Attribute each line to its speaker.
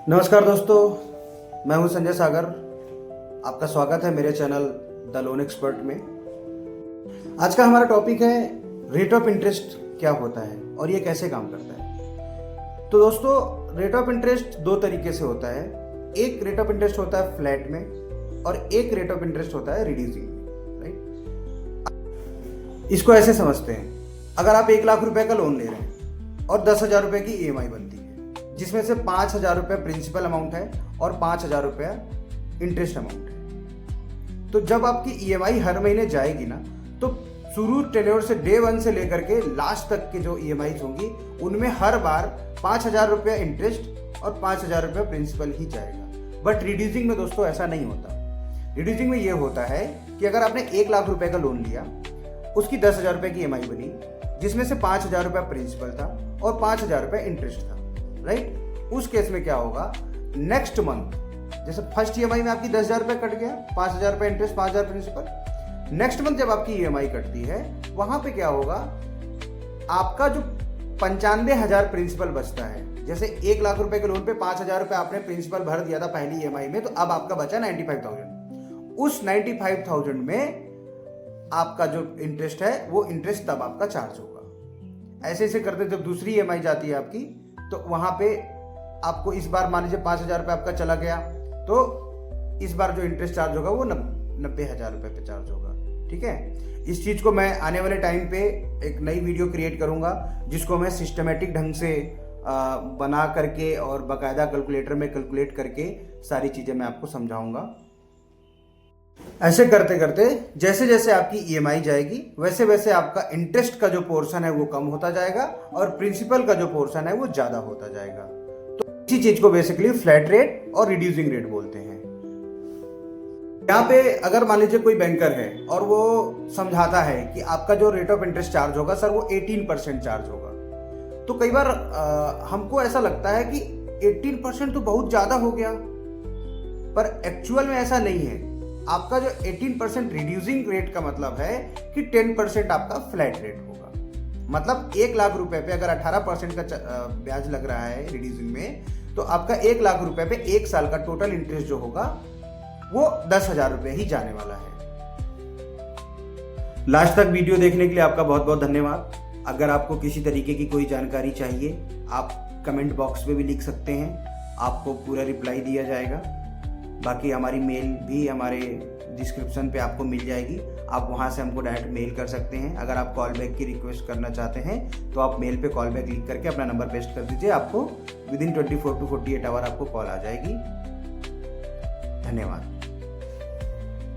Speaker 1: नमस्कार दोस्तों, मैं हूं संजय सागर। आपका स्वागत है मेरे चैनल द लोन एक्सपर्ट में। आज का हमारा टॉपिक है रेट ऑफ इंटरेस्ट क्या होता है और ये कैसे काम करता है। तो दोस्तों, रेट ऑफ इंटरेस्ट दो तरीके से होता है। एक रेट ऑफ इंटरेस्ट होता है फ्लैट में और एक रेट ऑफ इंटरेस्ट होता है रिड्यूसिंग में, राइट। इसको ऐसे समझते हैं, अगर आप 1 लाख रुपए का लोन ले रहे हैं और 10,000 रुपए की EMI बनती है, जिसमें से 5,000 रुपये प्रिंसिपल अमाउंट है और 5,000 रुपया इंटरेस्ट अमाउंट है। तो जब आपकी EMI हर महीने जाएगी ना, तो शुरू टेन्योर से डे 1 से लेकर के लास्ट तक की जो EMI होंगी, उनमें हर बार 5,000 रुपया इंटरेस्ट और 5,000 रुपया प्रिंसिपल ही जाएगा। बट रिड्यूसिंग में दोस्तों ऐसा नहीं होता। रिड्यूसिंग में ये होता है कि अगर आपने 1 लाख रुपए का लोन लिया, उसकी 10,000 रुपये की EMI बनी, जिसमें से 5,000 रुपया प्रिंसिपल था और 5,000 रुपया इंटरेस्ट था, राइट। उस केस में क्या होगा, नेक्स्ट मंथ जैसे फर्स्ट EMI में आपकी 10,000 रुपये कट गया, 5,000 रुपये इंटरेस्ट, 5,000 प्रिंसिपल। नेक्स्ट मंथ जब आपकी EMI कटती है, वहां पे क्या होगा, आपका जो 95,000 प्रिंसिपल बचता है। जैसे 1 लाख रुपए के लोन पे 5,000 रुपये आपने प्रिंसिपल भर दिया था पहली EMI में, तो अब आपका बचा 95,000। उस 95,000 में आपका जो इंटरेस्ट है, वो इंटरेस्ट तब आपका चार्ज होगा। ऐसे ऐसे करते जब दूसरी EMI जाती है आपकी, तो वहां पे आपको इस बार मान लीजिए 5,000 रुपये आपका चला गया, तो इस बार जो इंटरेस्ट चार्ज होगा वो 90,000 रुपये पे चार्ज होगा। ठीक है। इस चीज को मैं आने वाले टाइम पे एक नई वीडियो क्रिएट करूंगा, जिसको मैं सिस्टमेटिक ढंग से बना करके और बाकायदा कैलकुलेटर में कैलकुलेट करके सारी चीजें मैं आपको समझाऊंगा। ऐसे करते करते जैसे जैसे आपकी EMI जाएगी, वैसे वैसे आपका इंटरेस्ट का जो पोर्शन है वो कम होता जाएगा और प्रिंसिपल का जो पोर्शन है वो ज्यादा होता जाएगा। तो इसी चीज को बेसिकली फ्लैट रेट और रिड्यूसिंग रेट बोलते हैं। यहाँ पे अगर मान लीजिए कोई बैंकर है और वो समझाता है कि आपका जो रेट ऑफ इंटरेस्ट चार्ज होगा सर, वो 18% चार्ज होगा, तो कई बार हमको ऐसा लगता है कि 18% तो बहुत ज्यादा हो गया, पर एक्चुअल में ऐसा नहीं है। आपका जो 18% रिड्यूसिंग रेट का मतलब है कि 10% आपका फ्लैट रेट होगा। मतलब 1 लाख रुपए पे अगर 18% का ब्याज लग रहा है रिड्यूसिंग में, तो आपका 1 लाख रुपए पे 1 साल का टोटल इंटरेस्ट जो होगा वो 10,000 रुपये ही जाने वाला है। लास्ट तक वीडियो देखने के लिए आपका बहुत बहुत धन्यवाद। अगर आपको किसी तरीके की कोई जानकारी चाहिए, आप कमेंट बॉक्स में भी लिख सकते हैं, आपको पूरा रिप्लाई दिया जाएगा। बाकी हमारी मेल भी हमारे डिस्क्रिप्शन पे आपको मिल जाएगी, आप वहाँ से हमको डायरेक्ट मेल कर सकते हैं। अगर आप कॉल बैक की रिक्वेस्ट करना चाहते हैं, तो आप मेल पे कॉल बैक लिख करके अपना नंबर पेस्ट कर दीजिए, आपको विदिन 24 to 48 आवर आपको कॉल आ जाएगी। धन्यवाद।